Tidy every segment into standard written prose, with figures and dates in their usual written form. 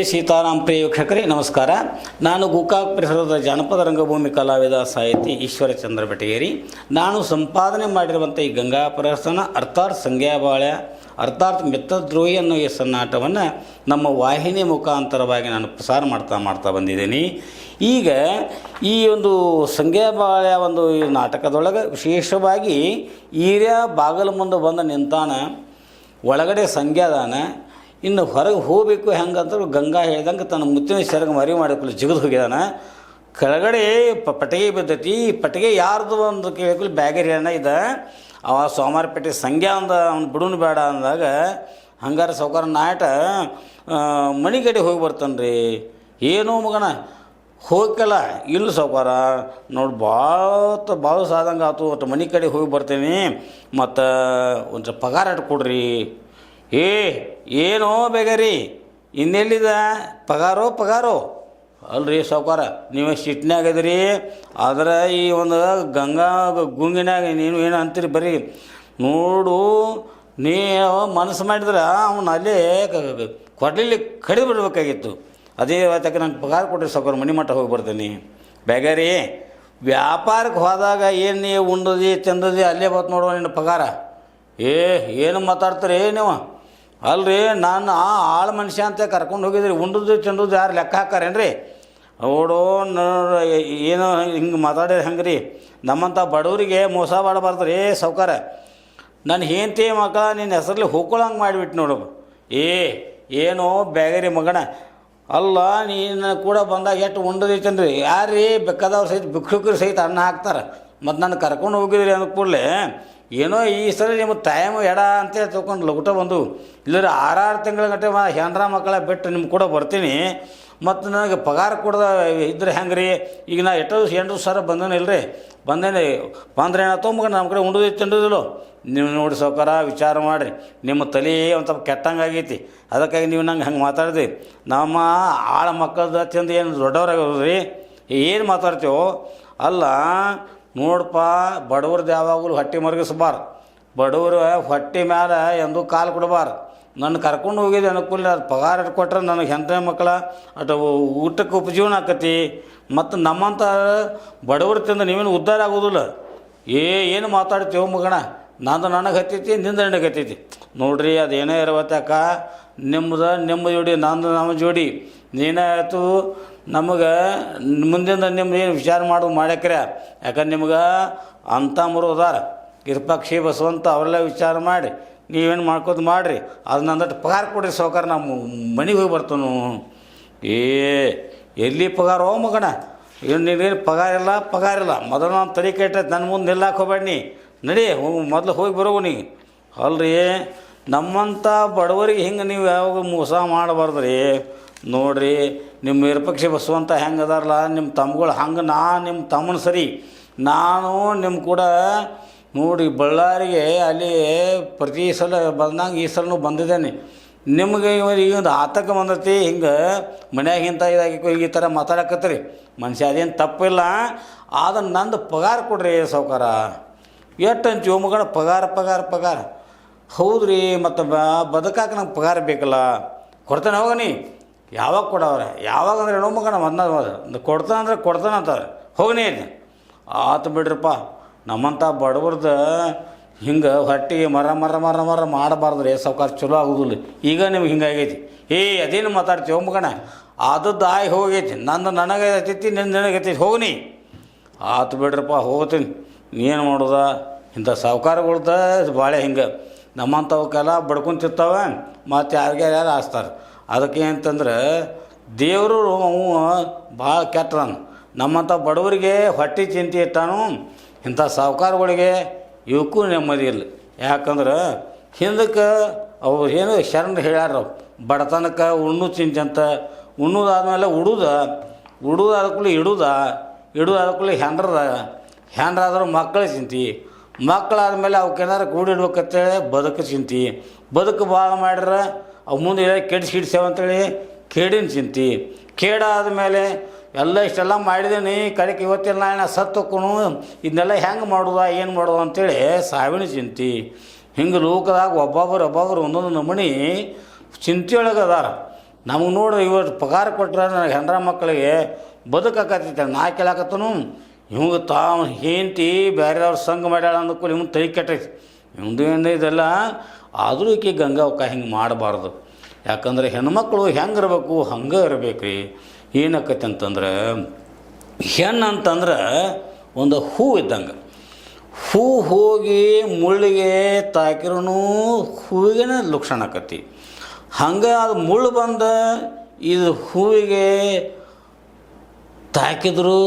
ಸೀತಾರಾಮ್ ಪ್ರಿಯ ವೀಕ್ಷಕರೇ ನಮಸ್ಕಾರ. ನಾನು ಗೋಕಾಕ್ ಪರಿಸರದ ಜಾನಪದ ರಂಗಭೂಮಿ ಕಲಾವಿದ ಸಾಹಿತಿ ಈಶ್ವರಚಂದ್ರ ಬೆಟಗೇರಿ. ನಾನು ಸಂಪಾದನೆ ಮಾಡಿರುವಂಥ ಈ ಗಂಗಾ ಪ್ರಹಸನ ಅರ್ಥಾತ್ ಸಂಗ್ಯಾಬಾಳ್ಯ ಅರ್ಥಾತ್ ಮಿತ್ರದ್ರೋಹಿ ಅನ್ನೋ ಈ ಸನ್ನಾಟವನ್ನು ನಮ್ಮ ವಾಹಿನಿ ಮುಖಾಂತರವಾಗಿ ನಾನು ಪ್ರಸಾರ ಮಾಡ್ತಾ ಬಂದಿದ್ದೀನಿ. ಈಗ ಈ ಒಂದು ಸಂಗ್ಯಾಬಾಳ್ಯ ಒಂದು ಈ ನಾಟಕದೊಳಗೆ ವಿಶೇಷವಾಗಿ ಈರ್ಯ ಬಾಗಲ ಮುಂದೆ ಬಂದು ನಿಂತಾನ, ಒಳಗಡೆ ಸಂಗ್ಯಾದಾನ, ಇನ್ನು ಹೊರಗೆ ಹೋಗಬೇಕು ಹೆಂಗಂತ ಗಂಗಾ ಹೇಳ್ದಂಗೆ ತನ್ನ ಮುತ್ತಿನ ಸೆರಗ ಮರಿ ಮಾಡಿಕೊಳ್ಳಿ ಜಿಗಿದು ಹೋಗಿದಾನ. ಕೆಳಗಡೆ ಪಟ್ಟಿಗೆ ಬಿದ್ದೈತಿ. ಪಟ್ಟಿಗೆ ಯಾರ್ದು ಒಂದು ಕೇಳಿಕೊಳ್ಳಿ ಬ್ಯಾಗೇರಿ ಅಣ್ಣ ಇದೆ. ಅವ ಸೋಮಾರಪೇಟೆ ಸಂಗ್ಯಾ ಅಂದ ಅವ್ನು ಬಿಡೋನು ಬೇಡ ಅಂದಾಗ ಹಂಗಾರೆ ಸಾವ್ಕಾರ ನಾಟ ಮನೆ ಕಡೆ ಹೋಗಿ ಬರ್ತಾನೆ ರೀ. ಏನೋ ಮಗನ ಹೋಗಲ್ಲ ಇಲ್ಲ ಸಾವ್ಕಾರ ನೋಡಿ ಭಾಳ ಸಾದಂಗೆ ಆಯ್ತು, ಒಟ್ಟು ಮನೆ ಕಡೆ ಹೋಗಿ ಬರ್ತೀನಿ, ಮತ್ತು ಒಂದು ಪಗಾರ ಕೊಡ್ರಿ. ಏನೋ ಬೇಗರಿ ಇನ್ನೆಲ್ಲಿದ ಪಗಾರೋ ಅಲ್ರಿ ಸಾವ್ಕಾರ, ನೀವು ಸಿಟ್ನಾಗ ಇದೀರಿ. ಆದರೆ ಈ ಒಂದು ಗಂಗಾ ಗುಂಗಿನಾಗ ನೀನು ಏನು ಅಂತೀರಿ ಬರೀ ನೋಡು, ನೀ ಮನಸ್ಸು ಮಾಡಿದ್ರೆ ಅವನು ಅಲ್ಲೇ ಕೊಡ್ಲಿಲ್ಲಿ ಕಡಿದು ಬಿಡ್ಬೇಕಾಗಿತ್ತು. ಅದೇ ಅದಕ್ಕೆ ನಂಗೆ ಪಗಾರ ಕೊಟ್ಟರೆ ಸಾವ್ಕಾರ ಮನೆ ಮಟ್ಟ ಹೋಗಿ ಬರ್ತೀನಿ. ಬೇಗಾರಿ ವ್ಯಾಪಾರಕ್ಕೆ ಹೋದಾಗ ಏನು ನೀವು ಉಂಡದಿ ತಿಂದದಿ ಅಲ್ಲೇ ಬತ್ತು ನೋಡುವ ನಿನ್ನ ಪಗಾರ. ಏನು ಮಾತಾಡ್ತೀರಿ ನೀವು? ಅಲ್ರಿ ನಾನು ಆಳು ಮನುಷ್ಯ ಅಂತ ಕರ್ಕೊಂಡು ಹೋಗಿದ್ರಿ, ಉಂಡದ್ದು ತಿಂಡದ್ದು ಯಾರು ಲೆಕ್ಕ ಹಾಕಾರೇನ್ರಿ? ಓಡೋ ಏನೋ ಹಿಂಗೆ ಮಾತಾಡಿರಿ ಹಂಗೆ ರೀ. ನಮ್ಮಂಥ ಬಡವರಿಗೆ ಮೋಸ ಮಾಡಬಾರ್ದು ರೀ ಸಾವ್ಕಾರ. ನನ್ನ ಹೆಂಡತಿ ಮಕ್ಕಳ ನಿನ್ನ ಹೆಸರಲ್ಲಿ ಹೋಗ್ಕೊಳ್ಳಂಗೆ ಮಾಡಿಬಿಟ್ಟು ನೋಡು. ಏನೋ ಬೇಗರಿ ಮಗನ ಅಲ್ಲ, ನೀನು ಕೂಡ ಬಂದಾಗ ಎಷ್ಟು ಉಂಡದೈತನ್ರಿ ಯಾರೀ ಬೇಕಾದವ್ರು ಸಹಿತ ಭಿಕ್ಷುಕರು ಸಹಿತ ಅನ್ನ ಹಾಕ್ತಾರೆ. ಮತ್ತು ನಾನು ಕರ್ಕೊಂಡು ಹೋಗಿದ್ರಿ ಅಂದ ಕೂಡಲೇ ಏನೋ ಈ ಸಲ ನಿಮ್ಮ ಟೈಮ್ ಎಡ ಅಂತೇಳಿ ತೊಗೊಂಡು ಲಗುಟ ಬಂದು ಇಲ್ಲದ್ರೆ 6 ತಿಂಗಳ ಗಂಟೆ ಹೆಂಡ್ರ ಮಕ್ಕಳ ಬಿಟ್ಟು ನಿಮ್ಮ ಕೂಡ ಬರ್ತೀನಿ, ಮತ್ತು ನನಗೆ ಪಗಾರ ಕೊಡ್ದ ಇದ್ರೆ ಹೆಂಗೆ ರೀ? ಈಗ ನಾ 8 ಸಾವಿರ ಬಂದೇನೆ ಇಲ್ಲರಿ, ಬಂದೇನೆ ಬಂದ್ರೆ ಏನಾಯ್ತು ಮಗ ನಮ್ಮ ಕಡೆ ಉಂಡೋದು ತಿಂಡೋದಿಲ್ಲೋ. ನೀವು ನೋಡಿ ಸಾವ್ಕಾರ ವಿಚಾರ ಮಾಡಿರಿ, ನಿಮ್ಮ ತಲೆ ಒಂದು ಸ್ವಲ್ಪ ಕೆಟ್ಟಂಗೆ ಆಗೈತಿ. ಅದಕ್ಕಾಗಿ ನೀವು ನಂಗೆ ಹಂಗೆ ಮಾತಾಡಿದ್ರಿ. ನಮ್ಮ ಆಳ ಮಕ್ಕಳದ ತಿಂದು ಏನು ದೊಡ್ಡವ್ರಾಗ್ರಿ ಏನು ಮಾತಾಡ್ತೀವೋ ಅಲ್ಲ. ನೋಡಪ್ಪ, ಬಡವ್ರದ್ದು ಯಾವಾಗಲೂ ಹೊಟ್ಟೆ ಮರಗಿಸ್ಬಾರ್ದು, ಬಡವರು ಹೊಟ್ಟೆ ಮೇಲೆ ಎಂದೂ ಕಾಲು ಕೊಡಬಾರ್ದು. ನನ್ನ ಕರ್ಕೊಂಡು ಹೋಗಿದ್ದೆ ಅನುಕೂಲ, ಅದು ಪಗಾರ ಕೊಟ್ರೆ ನನಗೆ ಹೆಂಡತಿ ಮಕ್ಕಳ ಅటు ಊಟಕ್ಕೆ ಉಪಜೀವನ ಆಕತಿ. ಮತ್ತು ನಮ್ಮಂಥ ಬಡವ್ರ ತಿಂದು ನೀವೇನು ಉದ್ಧಾರ ಆಗೋದಿಲ್ಲ. ಏನು ಮಾತಾಡ್ತೀವೋ ಮಗಣ, ನಂದು ನನಗೆ ಹತ್ತೈತಿ, ನಿಂದ ನನಗೆ ಹತ್ತೈತಿ ನೋಡ್ರಿ. ಅದೇನೇ ಇರವತ್ತಾಕ ನಿಮ್ಮ ಜೋಡಿ ನಂದು ನಮ್ಮ ಜೋಡಿ ನೀನಾಯ್ತು. ನಮಗೆ ಮುಂದಿಂದ ನಿಮ್ದು ಏನು ವಿಚಾರ ಮಾಡೋದು ಮಾಡ್ಯಾಕ್ರ, ಯಾಕಂದ್ರೆ ನಿಮ್ಗೆ ಅಂಥ ಮುರುದಾರ ಇರ್ಪಕ್ಷಿ ಬಸವಂತ ಅವರೆಲ್ಲ ವಿಚಾರ ಮಾಡಿ ನೀವೇನು ಮಾಡ್ಕೋದು ಮಾಡಿರಿ. ಅದನ್ನ ಅಂದಟ್ಟು ಪಗಾರ ಕೊಡ್ರಿ ಸಾವ್ಕಾರ, ನಮ್ಮ ಮನೆಗೆ ಹೋಗಿ ಬರ್ತಾನು. ಎಲ್ಲಿ ಪಗಾರ ಮಗಣ? ನೀವೇನು ಪಗಾರ ಇಲ್ಲ. ಮೊದಲು ನಾನು ತಲೆ ಕೆಟ್ಟೈತೆ, ನನ್ನ ಮುಂದೆ ನಿಲ್ಲಕ್ಕೆ ಹೋಗ್ಬೇಡಿ, ನಡಿ ಮೊದಲು ಹೋಗಿ ಬರೋವು ನೀ. ಅಲ್ರಿ ನಮ್ಮಂಥ ಬಡವರಿಗೆ ಹಿಂಗೆ ನೀವು ಯಾವಾಗ ಮೋಸ ಮಾಡಬಾರ್ದು ರೀ. ನೋಡಿರಿ ನಿಮ್ಮ ವಿರೂಪಾಕ್ಷ ಬಸವಂತ ಹೆಂಗೆ ಅದಾರಲ್ಲ ನಿಮ್ಮ ತಮ್ಮಗಳು ಹಂಗೆ ನಿಮ್ಮ ತಮ್ಮನ ಸರಿ. ನಾನು ನಿಮ್ಮ ಕೂಡ ನೋಡಿ ಬಳ್ಳಾರಿಗೆ ಅಲ್ಲಿ ಪ್ರತಿ ಸಲ ಬಂದಂಗೆ ಈ ಸಲನೂ ಬಂದಿದ್ದೇನೆ. ನಿಮಗೆ ಈಗ ಒಂದು ಆತಂಕ ಬಂದೈತಿ, ಹಿಂಗೆ ಮನ್ಯಾಗ ಇಂಥ ಇದಾಗಿ ಈ ಥರ ಮಾತಾಡಕತ್ತೀರಿ. ಮನುಷ್ಯ ಅದೇನು ತಪ್ಪಿಲ್ಲ, ಅದನ್ನು ನಂದು ಪಗಾರ ಕೊಡ್ರಿ ಸಾವ್ಕಾರ. ಎಷ್ಟು ಅಂತೀವಿ ಮಗನ ಪಗಾರ ಹೌದು ರೀ. ಮತ್ತು ಬದುಕಾಕ ನಂಗೆ ಪಗಾರ ಬೇಕಲ್ಲ, ಕೊಡ್ತಾನೆ ಹೋಗನಿ. ಯಾವಾಗ ಕೊಡವ್ರೆ? ಯಾವಾಗ ಅಂದ್ರೆ ಏನೋ ಮಗನ ಕೊಡ್ತಾನೆ ಅಂತಾರೆ. ಹೋಗನಿ ಆತು ಬಿಡ್ರಪ್ಪ. ನಮ್ಮಂಥ ಬಡವ್ರದ್ದು ಹಿಂಗೆ ಹೊಟ್ಟಿಗೆ ಮರ ಮಾಡಬಾರ್ದು ರೀ ಸಾವ್ಕಾರ, ಚಲೋ ಆಗೋದಿಲ್ಲ. ಈಗ ನಿಮ್ಗೆ ಹಿಂಗಾಗೈತಿ. ಅದೇನು ಮಾತಾಡ್ತೀವಿ ಮಗನ? ಆದದ್ದು ಆಗಿ ಹೋಗೈತಿ, ನನಗೆ ಹತ್ತೈತಿ, ನನಗೆ ಹತ್ತೈತಿ, ಹೋಗನಿ. ಆತು ಬಿಡ್ರಪ್ಪ, ಹೋಗ್ತೀನಿ. ಏನು ಮಾಡೋದ? ಇಂಥ ಸಾವ್ಕಾರಗಳ್ದ ಭಾಳ ಹಿಂಗೆ ನಮ್ಮಂಥವಕ್ಕೆಲ್ಲ ಬಡ್ಕೊಂತಿರ್ತಾವೆ, ಮತ್ತು ಯಾರು ಆಸ್ತಾರೆ. ಅದಕ್ಕೆ ಅಂತಂದ್ರೆ ದೇವರು ಅವು ಭಾಳ ಕೆಟ್ಟದಾನ. ನಮ್ಮಂಥ ಬಡವರಿಗೆ ಹೊಟ್ಟೆ ಚಿಂತೆ ಇಟ್ಟಾನು, ಇಂಥ ಸಾವ್ಕಾರಗಳಿಗೆ ಇವಕ್ಕೂ ನೆಮ್ಮದಿ ಇಲ್ಲ. ಯಾಕಂದ್ರೆ ಹಿಂದಕ್ಕೆ ಅವ್ರು ಏನು ಶರಣರು ಹೇಳ್ಯಾರ, ಬಡತನಕ್ಕೆ ಉಣ್ಣು ಚಿಂತೆ ಅಂತ. ಉಣ್ಣೋದಾದ್ಮೇಲೆ ಉಡುದಾದ್ಕೂಲೆ ಇಡುದಾದ್ಕೂಲೆ ಹೆಂಡ್ರಾದ್ರೂ ಮಕ್ಕಳ ಚಿಂತೆ. ಮಕ್ಕಳಾದ್ಮೇಲೆ ಅವಕ್ಕೇನಾರು ಕೂಡಿಡ್ಬೇಕಂತೇಳಿ ಬದುಕು ಚಿಂತೆ. ಬದುಕು ಭಾಳ ಮಾಡ್ರೆ ಅವು ಮುಂದೆ ಕೆಡಿಸ್ಯಾವ ಅಂತೇಳಿ ಕೇಡಿನ ಚಿಂತೆ. ಕೇಡಾದ್ಮೇಲೆ ಇಷ್ಟೆಲ್ಲ ಮಾಡಿದ್ದೀನಿ, ಕಡೆಗೆ ಇವತ್ತೆಲ್ಲ ನಾ ಸತ್ತೋಕ್ಕೂ ಇದನ್ನೆಲ್ಲ ಹೆಂಗೆ ಮಾಡೋದ ಏನು ಮಾಡೋದು ಅಂತೇಳಿ ಸಾವಿನ ಚಿಂತೆ. ಹಿಂಗೆ ಲೋಕದಾಗ ಒಬ್ಬೊಬ್ಬರು ಒಂದೊಂದು ನಮೂನಿ ಚಿಂತೆಯೊಳಗೆ ಅದಾರ. ನಮಗೆ ನೋಡಿ ಇವತ್ತು ಪಗಾರ ಕೊಟ್ರೆ ನನಗೆ ಹೆಂಡ್ರ ಮಕ್ಕಳಿಗೆ ಬದುಕಾಕತ್ತೈತೆ ನಾ ಕೇಳಾಕತ್ತನು ಇವಂಗೆ ತಾವು ಹೆಂಡ್ತಿ ಬೇರೆಯವ್ರ ಸಂಘ ಮಾಡ್ಯಾಳ ಅಂದಕ್ಕೂ ಇವ್ನು ತಲೆ ಕೆಟ್ಟೈತಿ ಇವಂದು ಏನು ಇದೆಲ್ಲ ಆದರೂ ಈಕೆ ಗಂಗಾವಕ್ಕ ಹಿಂಗೆ ಮಾಡಬಾರ್ದು. ಯಾಕಂದ್ರೆ ಹೆಣ್ಮಕ್ಳು ಹೆಂಗೆ ಇರಬೇಕು ಹಂಗೆ ಇರಬೇಕು ರೀ. ಏನಾಕೈತೆ ಅಂತಂದ್ರೆ ಹೆಣ್ಣು ಅಂತಂದ್ರೆ ಒಂದು ಹೂ ಇದ್ದಂಗೆ, ಹೂ ಹೋಗಿ ಮುಳ್ಳಿಗೆ ತಾಕಿರೂ ಹೂವಿಗೆ ಲಕ್ಷಣ ಆಕತಿ. ಹಂಗೆ ಅದು ಮುಳ್ಳು ಬಂದ ಇದು ಹೂವಿಗೆ ತಾಕಿದ್ರು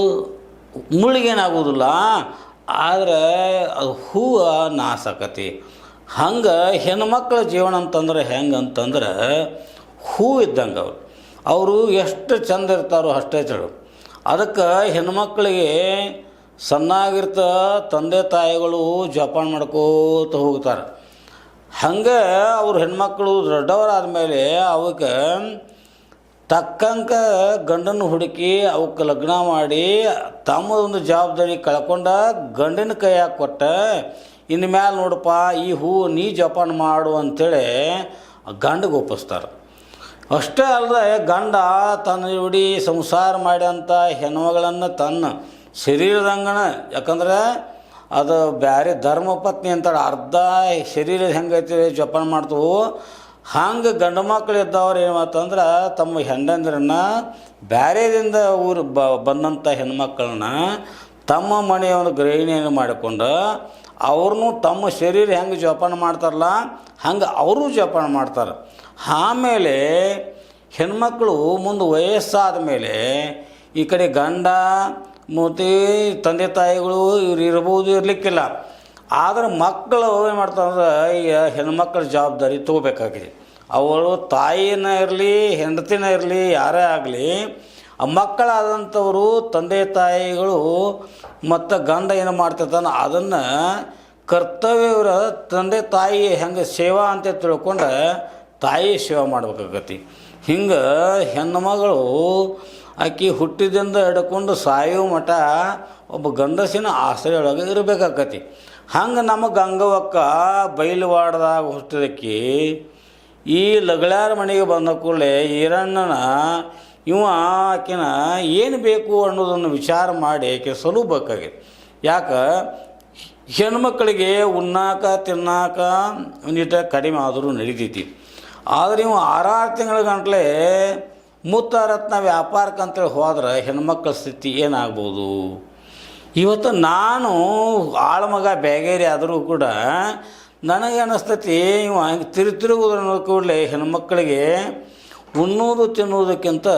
ಮುಳ್ಳಿಗೇನಾಗೋದಿಲ್ಲ, ಆದರೆ ಅದು ಹೂವು ನಾಶ ಆಕತಿ. ಹಂಗೆ ಹೆಣ್ಮಕ್ಳ ಜೀವನ ಅಂತಂದ್ರೆ ಹೆಂಗೆ ಅಂತಂದ್ರೆ ಹೂ ಇದ್ದಂಗೆ ಅವರು ಎಷ್ಟು ಚಂದ ಇರ್ತಾರೋ ಅಷ್ಟೇ ಚಳು. ಅದಕ್ಕೆ ಹೆಣ್ಮಕ್ಳಿಗೆ ಸಣ್ಣಾಗಿರ್ತ ತಂದೆ ತಾಯಿಗಳು ಜೋಪಾನ ಮಾಡ್ಕೋತ ಹೋಗ್ತಾರೆ. ಹಂಗೆ ಅವ್ರ ಹೆಣ್ಮಕ್ಳು ದೊಡ್ಡವರಾದ ಮೇಲೆ ಅವಕ್ಕೆ ತಕ್ಕಂಗೆ ಗಂಡನ ಹುಡುಕಿ ಅವಕ್ಕೆ ಲಗ್ನ ಮಾಡಿ ತಮ್ಮದೊಂದು ಜವಾಬ್ದಾರಿ ಕಳ್ಕೊಂಡ ಗಂಡನ ಕೈಯಾಗ ಕೊಟ್ಟ ಇನ್ನು ಮ್ಯಾಲೆ ನೋಡಪ್ಪ ಈ ಹೂ ನೀ ಜೋಪಾನ ಮಾಡು ಅಂಥೇಳಿ ಗಂಡಗೆ ಒಪ್ಪಿಸ್ತಾರೆ. ಅಷ್ಟೇ ಅಲ್ಲದೆ ಗಂಡ ತನ್ನ ಇಡೀ ಸಂಸಾರ ಮಾಡ್ಯಂಥ ಹೆಣ್ಮಗಳನ್ನು ತನ್ನ ಶರೀರದಂಗನ, ಯಾಕಂದ್ರೆ ಅದು ಬೇರೆ ಧರ್ಮಪತ್ನಿ ಅಂತಾಳೆ, ಅರ್ಧ ಶರೀರ ಹೆಂಗೈತಿ ಜೋಪಾನ ಮಾಡ್ತವು. ಹಂಗೆ ಗಂಡು ಮಕ್ಕಳು ಇದ್ದವ್ರು ಏನಾತಂದ್ರೆ ತಮ್ಮ ಹೆಂಡಂದ್ರನ್ನ ಬೇರೆದಿಂದ ಊರು ಬಂದಂಥ ಹೆಣ್ಮಕ್ಕಳನ್ನ ತಮ್ಮ ಮನೆಯ ಒಂದು ಗೃಹಿಣಿಯನ್ನು ಮಾಡಿಕೊಂಡು ಅವ್ರನ್ನೂ ತಮ್ಮ ಶರೀರ ಹೆಂಗೆ ಜೋಪಾನ ಮಾಡ್ತಾರಲ್ಲ ಹಂಗೆ ಅವರು ಜೋಪಾನ ಮಾಡ್ತಾರೆ. ಆಮೇಲೆ ಹೆಣ್ಮಕ್ಳು ಮುಂದೆ ವಯಸ್ಸಾದ ಮೇಲೆ ಈ ಕಡೆ ಗಂಡ ಮತ್ತು ತಂದೆ ತಾಯಿಗಳು ಇವ್ರು ಇರ್ಬೋದು ಇರಲಿಕ್ಕಿಲ್ಲ, ಆದರೆ ಮಕ್ಕಳು ಏನು ಮಾಡ್ತಾರಂದ್ರೆ ಈಗ ಹೆಣ್ಮಕ್ಳ ಜವಾಬ್ದಾರಿ ತೊಗೋಬೇಕಾಗಿದೆ. ಅವಳು ತಾಯಿನ ಇರಲಿ ಹೆಂಡತಿನ ಇರಲಿ ಯಾರೇ ಆಗಲಿ ಆ ಮಕ್ಕಳಾದಂಥವರು ತಂದೆ ತಾಯಿಗಳು ಮತ್ತು ಗಂಡ ಏನು ಮಾಡ್ತಿರ್ತಾನೆ ಅದನ್ನು ಕರ್ತವ್ಯವರ ತಂದೆ ತಾಯಿ ಹೆಂಗೆ ಸೇವಾ ಅಂತ ತಿಳ್ಕೊಂಡು ತಾಯಿ ಸೇವೆ ಮಾಡ್ಬೇಕಾಗತಿ. ಹಿಂಗೆ ಹೆಣ್ಣು ಮಗಳು ಆಕೆ ಹುಟ್ಟಿದಿಂದ ಹಿಡ್ಕೊಂಡು ಸಾಯೋ ಮಠ ಒಬ್ಬ ಗಂಡಸಿನ ಆಶ್ರಯೊಳಗೆ ಇರಬೇಕಾಗತಿ. ಹಂಗೆ ನಮ್ಮ ಗಂಗವ್ವಕ್ಕ ಬೈಲುವಾಡದಾಗ ಹುಟ್ಟಿದಕ್ಕೆ ಈ ಲಗಳಾರ ಮನೆಗೆ ಬಂದ ಕೂಡಲೇ ಈರಣ್ಣನ ಇವ ಆಕಿನ ಏನು ಬೇಕು ಅನ್ನೋದನ್ನು ವಿಚಾರ ಮಾಡಿ ಆಕೆ ಸಲುಬೇಕಾಗಿದೆ. ಯಾಕೆ ಹೆಣ್ಮಕ್ಕಳಿಗೆ ಉಣ್ಣಾಕ ತಿನ್ನಾಕ ಒಂದಿಟ ಕಡಿಮೆ ಆದರೂ ನಡೀತೈತಿ. ಆದರೆ ಇವು 6 ತಿಂಗಳ ಗಂಟಲೆ ಮುತ್ತರತ್ನ ವ್ಯಾಪಾರಕ್ಕಂತೇಳಿ ಹೋದ್ರೆ ಹೆಣ್ಮಕ್ಳ ಸ್ಥಿತಿ ಏನಾಗ್ಬೋದು? ಇವತ್ತು ನಾನು ಆಳ್ಮಗ ಬೇಗೇರಿ ಆದರೂ ಕೂಡ ನನಗೆ ಅನ್ನಿಸ್ತೈತಿ ಇವ ಹಿಂಗೆ ತಿರುಗುವುದನ್ನು ಕೂಡಲೇ ಹೆಣ್ಮಕ್ಕಳಿಗೆ ಉಣ್ಣೋದು ತಿನ್ನೋದಕ್ಕಿಂತ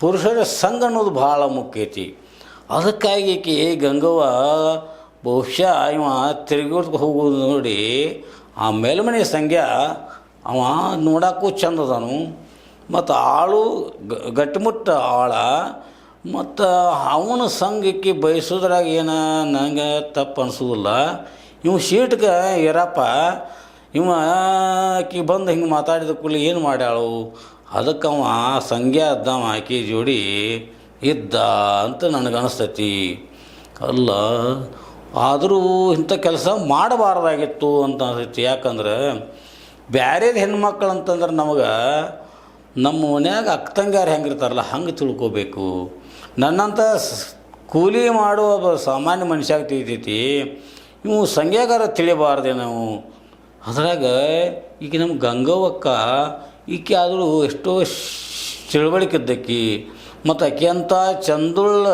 ಪುರುಷರ ಸಂಘ ಅನ್ನೋದು ಭಾಳ ಮುಖ್ಯ ಐತಿ. ಅದಕ್ಕಾಗಿ ಈಕೆ ಗಂಗವ್ವ ಬಹುಶಃ ಇವ ತಿರುಗೋದಕ್ಕೆ ಹೋಗೋದು ನೋಡಿ ಆ ಮೇಲ್ಮನೆ ಸಂಖ್ಯಾ ಅವ ನೋಡೋಕ್ಕೂ ಚಂದ ಅದಾನು, ಮತ್ತು ಆಳು ಗಟ್ಟಿಮುಟ್ಟ ಆಳ, ಮತ್ತು ಅವನ ಸಂಘಕ್ಕೆ ಬಯಸೋದ್ರಾಗ ಏನು ನನಗೆ ತಪ್ಪು ಅನಿಸೋದಿಲ್ಲ. ಇವ ಶೀಟ್ಗೆ ಇರಪ್ಪ ಇವ ಆಕಿ ಬಂದು ಹಿಂಗೆ ಮಾತಾಡಿದ ಕೂಡಲೇ ಏನು ಮಾಡ್ಯಾಳು, ಅದಕ್ಕೆ ಅವ ಸಂಖ್ಯಾ ಇದ್ದವ ಆಕಿ ಜೋಡಿ ಇದ್ದ ಅಂತ ನನಗನ್ನಿಸ್ತೈತಿ. ಅಲ್ಲ ಆದರೂ ಇಂಥ ಕೆಲಸ ಮಾಡಬಾರ್ದಾಗಿತ್ತು ಅಂತ ಅನಿಸ್ತೈತಿ. ಯಾಕಂದ್ರೆ ಬ್ಯಾರೇದು ಹೆಣ್ಮಕ್ಳು ಅಂತಂದ್ರೆ ನಮಗೆ ನಮ್ಮ ಮನ್ಯಾಗ ಅಕ್ಕ ತಂಗಾರು ಹೆಂಗಿರ್ತಾರಲ್ಲ ಹಂಗೆ ತಿಳ್ಕೊಬೇಕು. ನನ್ನಂಥ ಕೂಲಿ ಮಾಡುವ ಒಬ್ಬ ಸಾಮಾನ್ಯ ಮನುಷ್ಯಾಗ ತಿಳಿತೈತಿ, ಇವು ಸಂಖ್ಯಾಗಾರ ತಿಳಿಬಾರ್ದೆ ನಾವು. ಅದ್ರಾಗ ಈಗ ನಮ್ಮ ಗಂಗವ್ವಕ್ಕ ಈಕೆ ಆದರೂ ಎಷ್ಟೋ ತಿಳುವಳಿಕೆ ಇದ್ದಕ್ಕಿ, ಮತ್ತು ಆಕೆ ಅಂತ ಚಂದುಳ್ಳ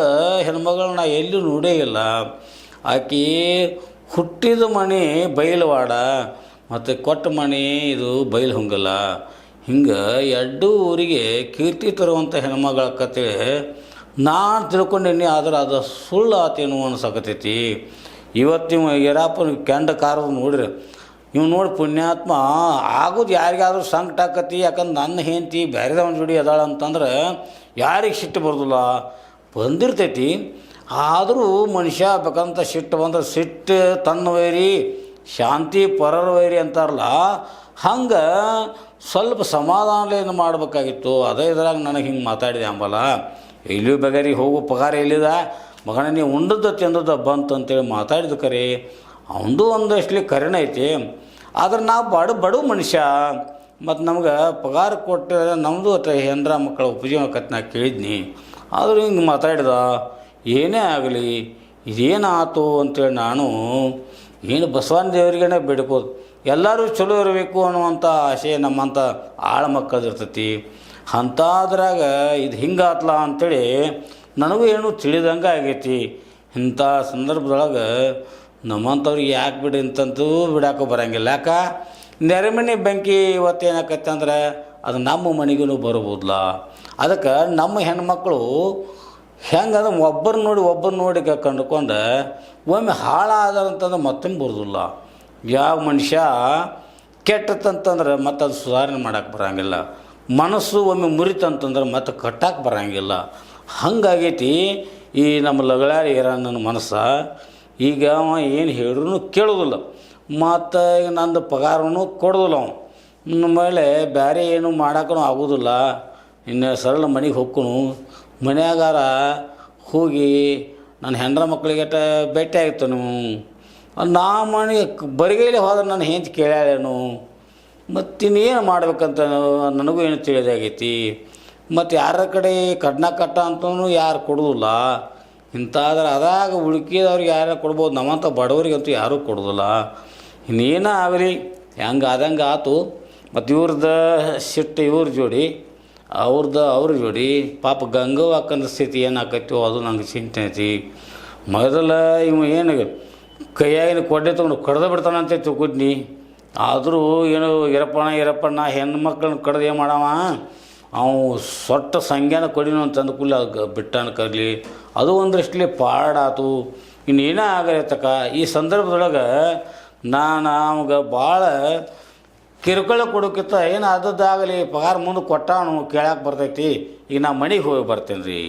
ಹೆಣ್ಮಗಳನ್ನ ಎಲ್ಲೂ ನೋಡೇ ಇಲ್ಲ. ಆಕೆ ಹುಟ್ಟಿದ ಮನೆ ಬೈಲವಾಡ ಮತ್ತು ಕೊಟ್ಟ ಮನೆ ಇದು ಬೈಲು ಹೊಂಗಲ್ಲ. ಹಿಂಗೆ 2 ಊರಿಗೆ ಕೀರ್ತಿ ತರುವಂಥ ಹೆಣ್ಮಗಳ ಕತೆ ನಾನು ತಿಳ್ಕೊಂಡೀನಿ. ಆದ್ರೆ ಅದು ಸುಳ್ಳು ಆತೇನು ಅನ್ಸಕತ್ತೈತಿ. ಇವತ್ತು ಇವ ಯರಾಪನ ಕೆಂಡ ಕಾರದ ನೋಡ್ರಿ, ಇವ್ ನೋಡಿ ಪುಣ್ಯಾತ್ಮ ಆಗೋದು ಯಾರಿಗಾದ್ರೂ ಸಂಕಟ ಆಕತಿ. ಯಾಕಂದ್ರೆ ನನ್ನ ಹೆಂಡತಿ ಬೇರೆದವನ ಜೋಡಿ ಅದಾಳ ಅಂತಂದ್ರೆ ಯಾರಿಗೆ ಸಿಟ್ಟು ಬರೋದಿಲ್ಲ, ಬಂದಿರ್ತೈತಿ. ಆದರೂ ಮನುಷ್ಯ ಬೇಕಂತ ಸಿಟ್ಟು ಬಂದ್ರೆ ಸಿಟ್ಟು ತನ್ನ ವೈರಿ ಶಾಂತಿ ಪರರ ವೈರಿ ಅಂತಾರಲ್ಲ, ಹಂಗೆ ಸ್ವಲ್ಪ ಸಮಾಧಾನದಿಂದ ಮಾಡಬೇಕಾಗಿತ್ತು. ಅದೇ ಇದ್ರಾಗ ನನಗೆ ಹಿಂಗೆ ಮಾತಾಡಿದೆ ಅಂಬಲ್ಲ, ಎಲ್ಲಿಯೂ ಬೇಗಾರಿಗೆ ಹೋಗೋ ಪಗಾರ ಎಲ್ಲಿದ ಮಗನ ನೀವು ಉಂಡದ್ದು ತಿಂದದ್ದು ಬಂತು ಅಂತೇಳಿ ಮಾತಾಡಿದ ಕರೆ ಅವನದು ಒಂದಷ್ಟಲಿ ಕರೆನ ಐತಿ. ಆದ್ರೆ ನಾವು ಬಡ ಮನುಷ್ಯ ಮತ್ತು ನಮ್ಗೆ ಪಗಾರ ಕೊಟ್ಟು ನಮ್ಮದು ಹೆಂಡ್ರ ಮಕ್ಕಳ ಉಪಜೀವನಕತ್ ನಾ ಕೇಳಿದ್ನಿ. ಆದರೂ ಹಿಂಗೆ ಮಾತಾಡಿದ. ಏನೇ ಆಗಲಿ ಇದೇನಾಯ್ತು ಅಂತೇಳಿ ನಾನು ಏನು ಬಸವನ ದೇವರಿಗೇ ಬೇಡ್ಕೋದು. ಎಲ್ಲರೂ ಚಲೋ ಇರಬೇಕು ಅನ್ನುವಂಥ ಆಸೆ ನಮ್ಮಂಥ ಆಳ ಮಕ್ಕಳದಿರ್ತೈತಿ. ಅಂಥದ್ರಾಗ ಇದು ಹಿಂಗಾತ್ಲ ಅಂಥೇಳಿ ನನಗೂ ಏನು ತಿಳಿದಂಗೆ ಆಗೈತಿ. ಇಂಥ ಸಂದರ್ಭದೊಳಗೆ ನಮ್ಮಂಥವ್ರಿಗೆ ಯಾಕೆ ಬಿಡಿ ಅಂತಂತೂ ಬಿಡಾಕೋ ಬರೋಂಗಿಲ್ಲ. ಯಾಕೆ ನೆರೆಮನೆ ಬೆಂಕಿ ಇವತ್ತು ಏನಾಕತ್ತೆ ಅಂದ್ರೆ ಅದು ನಮ್ಮ ಮನೆಗೂ ಬರ್ಬೋದಲ್ಲ. ಅದಕ್ಕೆ ನಮ್ಮ ಹೆಣ್ಮಕ್ಳು ಹೆಂಗಂದ್ರೆ ಒಬ್ಬರು ನೋಡಿ ಕಂಡುಕೊಂಡು ಒಮ್ಮೆ ಹಾಳಾದಂತಂದ್ರೆ ಮತ್ತೊಮ್ಮೆ ಬರೋದಿಲ್ಲ. ಯಾವ ಮನುಷ್ಯ ಕೆಟ್ಟತಂತಂದ್ರೆ ಮತ್ತು ಅದು ಸುಧಾರಣೆ ಮಾಡೋಕ್ಕೆ ಬರೋಂಗಿಲ್ಲ. ಮನಸ್ಸು ಒಮ್ಮೆ ಮುರಿತಂತಂದ್ರೆ ಮತ್ತೆ ಕಟ್ಟಕ್ಕೆ ಬರೋಂಗಿಲ್ಲ. ಹಂಗಾಗೈತಿ ಈ ನಮ್ಮ ಲಗಳಾರಿ ನನ್ನ ಮನಸ್ಸು. ಈಗ ಅವ ಏನು ಹೇಳಿದ್ರು ಕೇಳೋದಿಲ್ಲ, ಮತ್ತು ಈಗ ನಂದು ಪಗಾರನು ಕೊಡೋದಿಲ್ಲ. ಅವನು ಮೇಲೆ ಬೇರೆ ಏನು ಮಾಡೋಕ್ಕೂ ಆಗೋದಿಲ್ಲ. ಇನ್ನು ಸರಳ ಮನೆಗೆ ಹೋಗ್ಕೊನು, ಮನ್ಯಾಗಾರ ಹೋಗಿ ನನ್ನ ಹೆಂಡ್ರ ಮಕ್ಕಳಿಗೆ ಭೇಟಿ ಆಗಿತ್ತು. ನಾ ಮನೆಗೆ ಬರಿಗೈಲಿ ಹೋದ್ರೆ ನಾನು ಹೆಂಚು ಕೇಳ್ಯಾಳೇನು, ಮತ್ತಿನ್ನೇನು ಮಾಡ್ಬೇಕಂತ ನನಗೂ ಏನು ತಿಳಿದಾಗೈತಿ. ಮತ್ತು ಯಾರ ಕಡೆ ಕಟ್ಟ ಅಂತೂ ಯಾರು ಕೊಡೋದಿಲ್ಲ. ಇಂಥಾದ್ರೆ ಅದಾಗ ಉಳ್ಕಿದವ್ರಿಗೆ ಯಾರು ಕೊಡ್ಬೋದು, ನಮ್ಮಂಥ ಬಡವರಿಗಂತೂ ಯಾರೂ ಕೊಡೋದಿಲ್ಲ. ಇನ್ನೇನ ಆಗಲಿ ಹೆಂಗೆ ಆದಂಗೆ ಆಯ್ತು. ಮತ್ತು ಇವ್ರದ್ದು ಸಿಟ್ಟು ಇವ್ರ ಜೋಡಿ, ಅವ್ರ ಜೋಡಿ ಪಾಪ ಗಂಗವ್ವ ಅಕ್ಕನ ಸ್ಥಿತಿ ಏನಾಕೈತೋ ಅದು ನಂಗೆ ಚಿಂತೆ ಐತಿ. ಮೊದಲ ಇವ ಏನು ಕೈಯಾಗಿನ ಕೊಡ್ಡೆ ತೊಗೊಂಡು ಕಡ್ದು ಬಿಡ್ತಾನಂತ ತಿಳ್ಕೊದ್ನಿ. ಆದರೂ ಏನು ಇರಪ್ಪಣ್ಣ ಹೆಣ್ಮಕ್ಳನ್ನ ಕಡ್ದು ಏನು ಮಾಡವ, ಅವು ಸೊಟ್ಟ ಸಂಜ್ಞಾನ ಕೊಡಿನು ಅಂತಂದು ಕೂಲಿ ಬಿಟ್ಟಾನ ಕರ್ಲಿ. ಅದು ಒಂದರಷ್ಟಲಿ ಪಾಡಾತು. ಇನ್ನೇನೇ ಆಗತ್ತಕ್ಕ. ಈ ಸಂದರ್ಭದೊಳಗೆ ನಾನು ಅವಾಗ ಭಾಳ ಕಿರುಕುಳ ಕೊಡೋಕ್ಕಿಂತ ಏನು ಆದದ್ದಾಗಲಿ ಪಗಾರ ಮುಂದೆ ಕೊಟ್ಟಾನು ಕೇಳಕ್ಕೆ ಬರ್ತೈತಿ. ಈಗ ನಾ ಮನೆಗೆ ಹೋಗಿ ಬರ್ತೇನೆ ರೀ.